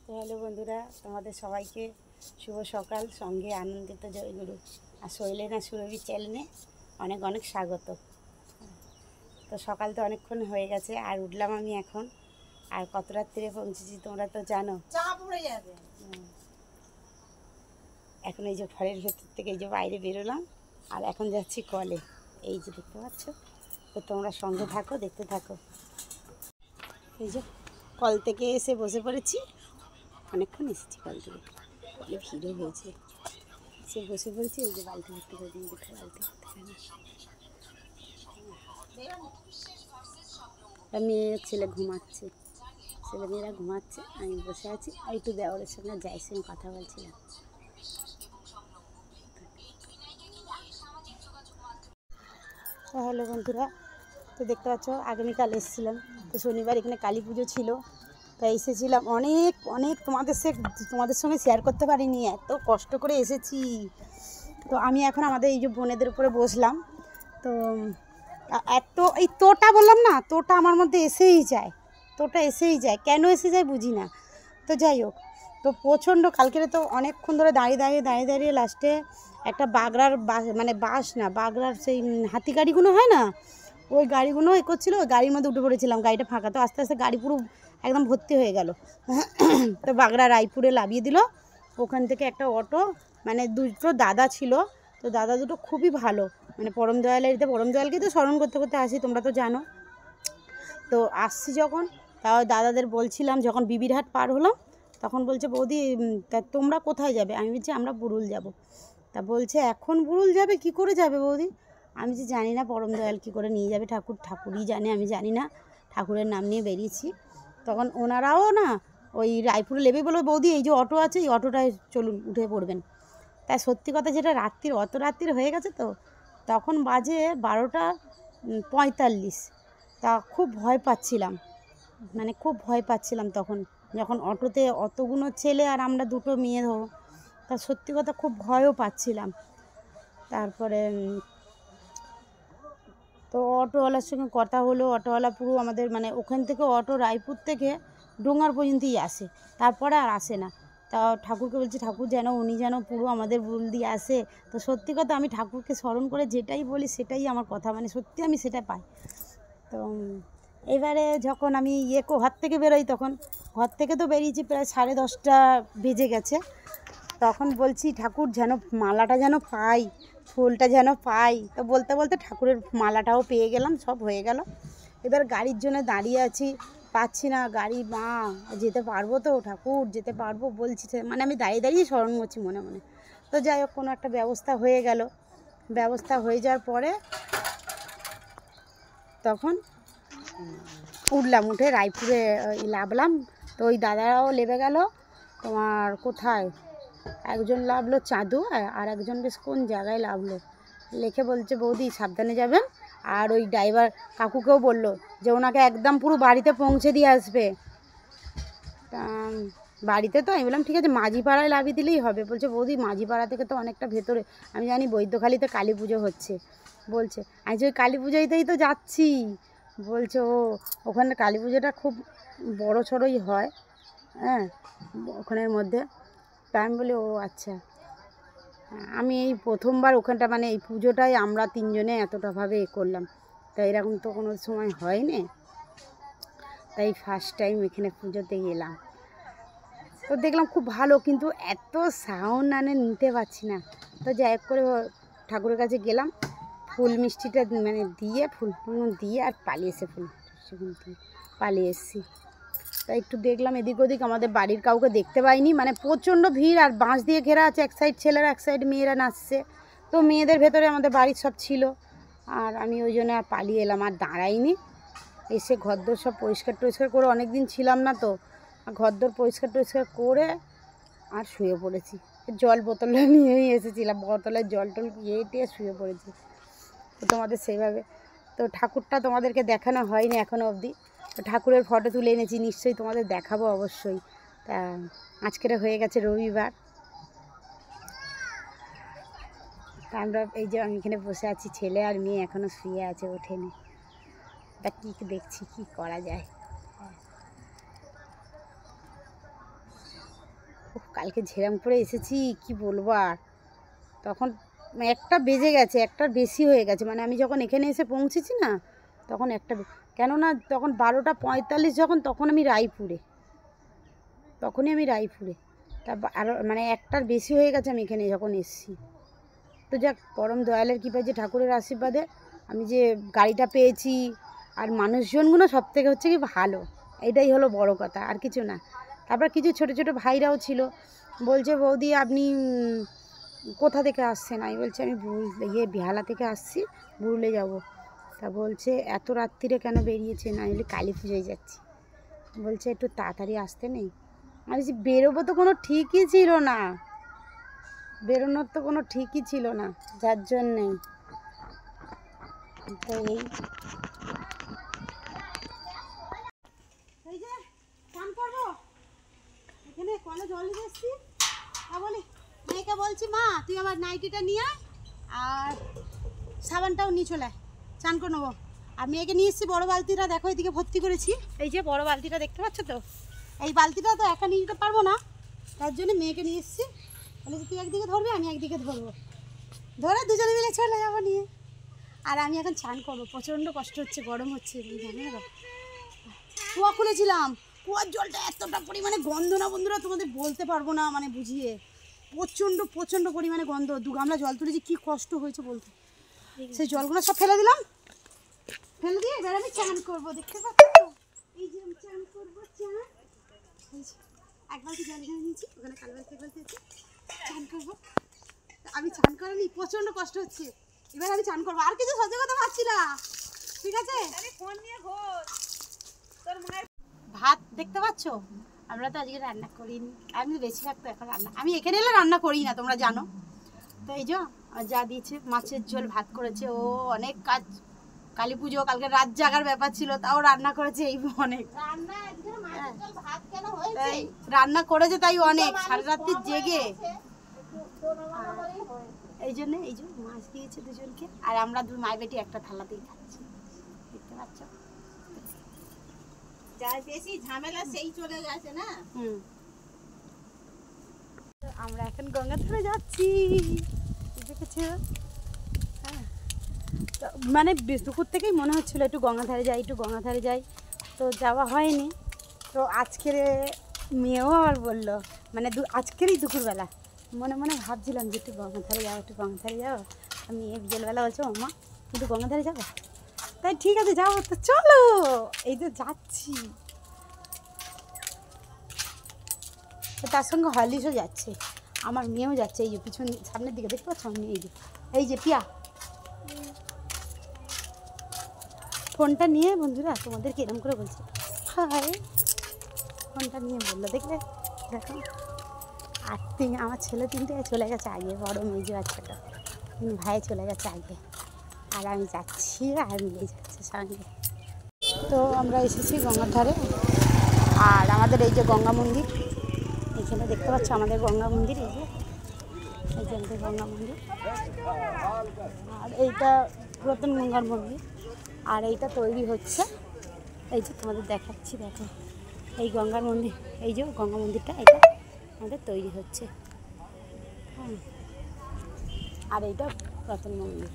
তো হ্যালো বন্ধুরা, তোমাদের সবাইকে শুভ সকাল, সঙ্গে আনন্দিত জয়গুরু আর শৈলেন আর সুরভি চ্যানেলে অনেক অনেক স্বাগত। তো সকাল তো অনেকক্ষণ হয়ে গেছে, আর উঠলাম আমি এখন। আর কত রাত্রিরে পৌঁছেছি তোমরা তো জানো। এখন এই যে ঘরের ভেতর থেকে এই যে বাইরে বেরোলাম, আর এখন যাচ্ছি কলে। এই যে দেখতে পাচ্ছ, তো তোমরা সঙ্গে থাকো, দেখতে থাকো। এই যে কল থেকে এসে বসে পড়েছি, অনেকক্ষণ এসেছি কল থেকে, কলে ভিড়ও হয়েছে। সে বসে পড়েছি, এই যে বালতি ভর্তি করে দিন, দেখো বালতি মেয়ে ছেলে ঘুমাচ্ছে, ছেলেমেয়েরা ঘুমাচ্ছে, আমি বসে আছি। আর একটু দেওয়ারের সঙ্গে যাই সঙ্গে কথা বলছিলাম। তো হ্যালো বন্ধুরা, তো দেখতে পাচ্ছ আগামীকাল এসেছিলাম। তো শনিবার এখানে কালী পুজো ছিল, তাই এসেছিলাম। অনেক অনেক তোমাদের সঙ্গে শেয়ার করতে পারিনি, এত কষ্ট করে এসেছি। তো আমি এখন আমাদের এই যে বোনেদের উপরে বসলাম। তো এত এই তোটা বললাম না, তোটা আমার মধ্যে এসেই যায়, কেন এসে যায় বুঝি না। তো যাই হোক, তো প্রচণ্ড কালকেরে তো অনেকক্ষণ ধরে দাঁড়িয়ে লাস্টে একটা বাগড়ার বাগড়ার সেই হাতি গাড়িগুলো হয় না, ওই গাড়িগুলো করছিল, ওই গাড়ির মধ্যে উঠে পড়েছিলাম। গাড়িটা ফাঁকা, তো আস্তে আস্তে গাড়ি পুরো একদম ভর্তি হয়ে গেল। তো বাগড়া রায়পুরে নামিয়ে দিল। ওখান থেকে একটা অটো, দুটো দাদা ছিল। তো দাদা দুটো খুবই ভালো, পরম দয়ালকে তো স্মরণ করতে করতে আসি, তোমরা তো জানো। তো আসছি যখন, তাও দাদাদের বলছিলাম, যখন বিবিরহাট পার হলাম তখন বলছে, বৌদি তা তোমরা কোথায় যাবে? আমি বলছি আমরা বুরুল যাব। তা বলছে এখন বুরুল যাবে, কি করে যাবে বৌদি? আমি যে জানি না পরম দয়াল কী করে নিয়ে যাবে, ঠাকুরই জানে, আমি জানি না। ঠাকুরের নাম নিয়ে বেরিয়েছি। তখন ওনারাও না ওই রায়পুরে নেবে বলো, বৌদি এই যে অটো আছে, এই অটোটায় চলুন, উঠে পড়বেন। তাই সত্যি কথা যেটা, অত রাত্রির হয়ে গেছে। তো তখন বাজে 12:45। তা খুব ভয় পাচ্ছিলাম তখন, যখন অটোতে অতগুলো ছেলে আর আমরা দুটো মেয়ে ধরো। তা সত্যি কথা খুব ভয়ও পাচ্ছিলাম। তারপরে তো অটোওয়ালার সঙ্গে কথা হলো। অটোওয়ালা পুরো আমাদের ওখান থেকে অটো রায়পুর থেকে ডোঙ্গার পর্যন্তই আসে, তারপরে আর আসে না। তা ঠাকুরকে বলছি, ঠাকুর উনি যেন পুরো আমাদের বুল দিয়ে আসে। তো সত্যি কথা, আমি ঠাকুরকে স্মরণ করে যেটাই বলি সেটাই আমার কথা, সত্যি আমি সেটা পাই। তো এবারে যখন আমি ঘর থেকে বেরোই, তখন ঘর থেকে তো বেরিয়েছি প্রায় 10:30 বেজে গেছে। তখন বলছি, ঠাকুর যেন মালাটা যেন পাই, ফুলটা যেন পাই। তো বলতে বলতে ঠাকুরের মালাটাও পেয়ে গেলাম, সব হয়ে গেল। এবার গাড়ির জন্য দাঁড়িয়ে আছি, পাচ্ছি না গাড়ি। যেতে পারবো তো ঠাকুর, যেতে পারবো বলছি, আমি দাঁড়িয়ে স্মরণ করছি মনে মনে। তো যাই হোক, কোনো একটা ব্যবস্থা হয়ে গেল। ব্যবস্থা হয়ে যাওয়ার পরে তখন উঠলাম, উঠে রায়পুরে নামলাম। তো ওই দাদারাও নেমে গেল। তোমার কোথায় একজন নামলো চাঁদু, আর একজন বেশ কোন জায়গায় নামলো লিখে বলছে, বৌদি সাবধানে যাবেন। আর ওই ড্রাইভার কাকুকেও বললো যে ওনাকে একদম পুরো বাড়িতে পৌঁছে দিয়ে আসবে। তা বাড়িতে তো আমি বললাম ঠিক আছে, মাঝিপাড়ায় নামিয়ে দিলেই হবে। বলছে, বৌদি মাঝিপাড়া থেকে তো অনেকটা ভেতরে, আমি জানি বৈদ্যখালীতে কালী পুজো হচ্ছে। বলছে আজ ওই কালী পুজোতেই তো যাচ্ছি। বলছে ওখানে কালী পুজোটা খুব বড় সড়োই হয়, হ্যাঁ ওখানের মধ্যে। তা আমি বলি, ও আচ্ছা। আমি এই প্রথমবার ওখানটা এই পুজোটাই আমরা তিনজনে এতটাভাবে করলাম। তাই এরকম তো কোনো সময় হয়নি, তাই ফার্স্ট টাইম এখানে পুজোতে গেলাম। তো দেখলাম খুব ভালো, কিন্তু এত সাউন্ড নিতে পারছি না। তো যাই হোক করে ঠাকুরের কাছে গেলাম, ফুল মিষ্টিটা দিয়ে ফুল দিয়ে আর পালিয়ে এসেছি। তাই একটু দেখলাম এদিক ওদিক, আমাদের বাড়ির কাউকে দেখতে পাইনি। প্রচণ্ড ভিড়, আর বাঁশ দিয়ে ঘেরা আছে, এক সাইড ছেলেরা এক সাইড মেয়েরা নাচছে। তো মেয়েদের ভেতরে আমাদের বাড়ির সব ছিল, আর আমি ওই জন্য আর পালিয়ে এলাম, আর দাঁড়াইনি। এসে ঘরদোর সব পরিষ্কার করে, অনেক দিন ছিলাম না তো, ঘরদোর পরিষ্কার করে আর শুয়ে পড়েছি। জল বোতলটা নিয়েই এসেছিলাম, বোতলের জল টল টিয়ে শুয়ে পড়েছি। তো তোমাদের সেইভাবে তো ঠাকুরটা তোমাদেরকে দেখানো হয়নি এখনও অবধি। তো ঠাকুরের ফটো তুলে এনেছি, নিশ্চয়ই তোমাদের দেখাবো অবশ্যই। তা আজকের হয়ে গেছে রবিবার। তা আমরা এই যে আমি এখানে বসে আছি, ছেলে আর মেয়ে এখনও শুয়ে আছে, ওঠেনি। তা কী দেখছি, কি করা যায়। কালকে ঝেরাম করে এসেছি কি বলবো আর। তখন 1টা বেজে গেছে, 1টার বেশি হয়ে গেছে, মানে আমি যখন এখানে এসে পৌঁছেছি না তখন 1টা, কেননা তখন 12টা 45 যখন, তখন আমি রায়পুরে, তখনই আমি রায়পুরে। তা আরও মানে 1টার বেশি হয়ে গেছে আমি এখানে যখন এসেছি। তো যাক, পরম দয়ালের কৃপায়, যে ঠাকুরের আশীর্বাদে আমি যে গাড়িটা পেয়েছি, আর মানুষজনগুলো সব থেকে হচ্ছে কি ভালো, এটাই হলো বড় কথা, আর কিছু না। তারপর কিছু ছোট ছোট ভাইরাও ছিল, বলছে বৌদি আপনি কোথা থেকে আসছেন? আমি বলছি আমি বেহালা থেকে আসছি, বুরুলে যাব। তা বলছে এত রাত্রিরে কেন বেরিয়েছেন? আমি বলি কালী পুজোয় যাচ্ছি। বলছে একটু তাড়াতাড়ি আসতে নেই? আমি বলছি বেরোবো তো কোনো ঠিকই ছিল না, বেরোনোর তো কোনো ঠিকই ছিল না, যার জন্যেই। তো এই যে স্নান করবো, এখানে কলে জল নিয়ে এসছি। বলি মেয়েকে বলছি মা তুই আমার নাইটিটা নিয়ে আয়, আর সাবানটাও নিয়ে চলে আয়, স্নান করে নেবো। আর মেয়েকে নিয়ে এসছি বড়ো বালতিটা, দেখো এদিকে ভর্তি করেছি, এই যে বড়ো বালতিটা দেখতে পাচ্ছ তো, এই বালতিটা তো একা নিয়ে যেতে পারবো না, তার জন্য মেয়েকে নিয়ে এসছি। বলে যে তুই একদিকে ধরবি, আমি একদিকে ধরবো, ধরে দুজনে মিলে চলে যাবো নিয়ে। আর আমি এখন স্নান করবো, প্রচণ্ড কষ্ট হচ্ছে, গরম হচ্ছে, জানো না। কুয়া খুলেছিলাম, কুয়ার জলটা এতটা পরিমাণে গন্ধ না বন্ধুরা, তোমাদের বলতে পারবো না মানে বুঝিয়ে, প্রচণ্ড প্রচণ্ড পরিমাণে গন্ধ। 2 গামলা জল তুলেছি, কী কষ্ট হয়েছে বলতে। সেই জলগুলো সব ফেলে দিলাম, ফেলে দিয়ে এবার আমি চান করবো, দেখতে পাচ্ছ তো, এই যে আমি চান করবো, চান এক বালতি জল এখানে নিয়েছি, ওখানে কাল বালতি চান করবো। আমি চান করিনি, প্রচণ্ড কষ্ট হচ্ছে, এবার আমি চান করবো, আর কিছু সহ্য করতে পারছি না, ঠিক আছে। ভাত দেখতে পাচ্ছ, আমরা তো আজকে রান্না করিনি, আমি বেশিরভাগ তো এখন রান্না, আমি এখানে এলে রান্না করি না, তোমরা জানো তো। এই যে যা দিয়েছে, মাছের ঝোল, ভাত করেছে, ও অনেক কাজ, কালী পুজো, কালকে রাত জাগার ব্যাপার ছিল, তাও রান্না করেছে, এই অনেক রান্না করেছে, তাই অনেক সারা রাত্রি জেগে, এই জন্য এই যে মাছ দিয়েছে দুজনকে, আর আমরা 2 মাই বেটি একটা থালাতেই খাচ্ছি, দেখতে পাচ্ছ। যাই বেশি ঝামেলা সেই চলে গেছে না। আমরা এখন গঙ্গা ধারে যাচ্ছি, দেখেছো? হ্যাঁ, মানে দুপুর থেকেই মনে হচ্ছিলো একটু গঙ্গা ধারে যাই, একটু গঙ্গা ধারে যাই, তো যাওয়া হয়নি। তো আজকের মেয়েও আবার বললো, মানে আজকেরই দুপুরবেলা মনে মনে ভাবছিলাম যে একটু গঙ্গা ধারে যাও, একটু গঙ্গা ধারে যাও। আমি বিকেলবেলা বলছো মাম্মা কিন্তু গঙ্গা ধারে যাবো, তাই ঠিক আছে যাবো, তো চলো, এই তো যাচ্ছি। তো তার সঙ্গে হলিশও যাচ্ছে, আমার মেয়েও যাচ্ছে, এই যে পিছন সামনের দিকে দেখতে পাচ্ছ, আমি এই যে পিয়া ফোনটা নিয়ে, বন্ধুরা তোমাদেরকে এরকম করে বলছে হাই, ফোনটা নিয়ে বললো, দেখলে দেখো। আর আমার ছেলে 3টে চলে গেছে আগে, বড় মেজো আছে, ভাই চলে গেছে আগে, আর আমি যাচ্ছি, আর মেয়ে যাচ্ছে সঙ্গে। তো আমরা এসেছি গঙ্গার ধারে, আর আমাদের এই যে গঙ্গা মন্দির, এখানে দেখতে পাচ্ছ আমাদের গঙ্গা মন্দির, এই যে আমাদের গঙ্গা মন্দির, আর এইটা পুরাতন গঙ্গার মন্দির, আর এইটা তৈরি হচ্ছে, এই যে তোমাদের দেখাচ্ছি, দেখো এই গঙ্গার মন্দির, এই যে গঙ্গা মন্দিরটা, এটা আমাদের তৈরি হচ্ছে, হ্যাঁ, আর এইটা পুরাতন মন্দির।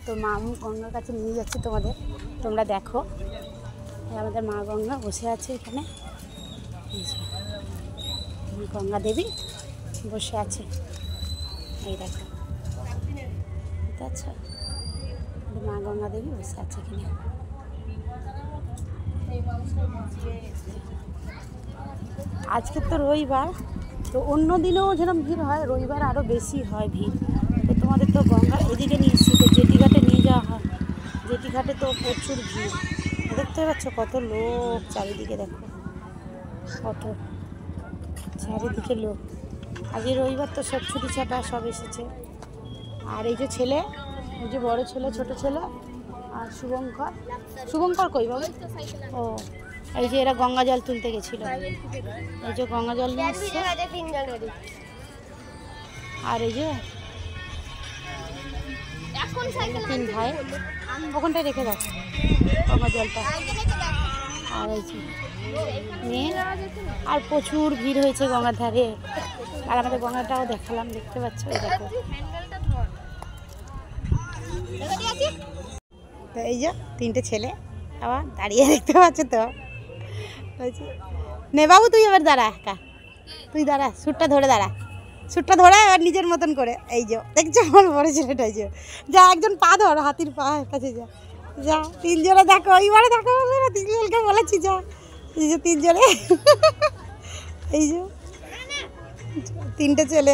তো মা গঙ্গার কাছে নিয়ে যাচ্ছি তোমাদের, তোমরা দেখো, আমাদের মা গঙ্গা বসে আছে এখানে, গঙ্গা দেবী বসে আছে, এই দেখো, ঠিক আছে, মা গঙ্গা দেবী বসে আছে এখানে। আজকে তো রবিবার, তো অন্য দিনেও যেরকম ভিড় হয়, রবিবার আরও বেশি হয় ভিড়। তো তোমাদের তো গঙ্গার এদিকে নিয়ে এসেছি, তো জেটিঘাটে নিয়ে যাওয়া হয়, জেটিঘাটে তো প্রচুর ভিড়, দেখতে পাচ্ছ কত লোক চারিদিকে, দেখো কত চারিদিকে লোক, আজকে রবিবার তো সব ছুটি ছাটা সব এসেছে। আর এই যে ছেলে, এই যে বড় ছেলে, ছোট ছেলে, আর শুভঙ্কর কই বাবু, ও এই যে এরা গঙ্গা জল তুলতে গেছিল, এই যে গঙ্গা জল নিয়ে আসছে, আর এই যে 3 ভাই ওখানটায় রেখে দাও গঙ্গা জলটা, আর এই যে মেয়ে আর প্রচুর ভিড় হয়েছে গঙ্গার ধারে। আর আমাদের গঙ্গাটাও দেখালাম, দেখতে পাচ্ছ এই দেখো। তো এই যে 3টে ছেলে আবার দাঁড়িয়ে দেখতে পাচ্ছ তো। নে বাবু তুই এবার দাঁড়া, একা তুই দাঁড়া, সুটটা ধরে দাঁড়া, সুটটা ধরে এবার নিজের মতন করে। এই যে দেখছো আমার বড় ছেলেটা, এই যে যা একজন পা ধর, হাতির পা কাছে যা, যা 3 জনে দেখো, এইবারে দেখো 3 জনকে বলেছি যা, এই যে 3 জনে এই যে 3টে ছেলে।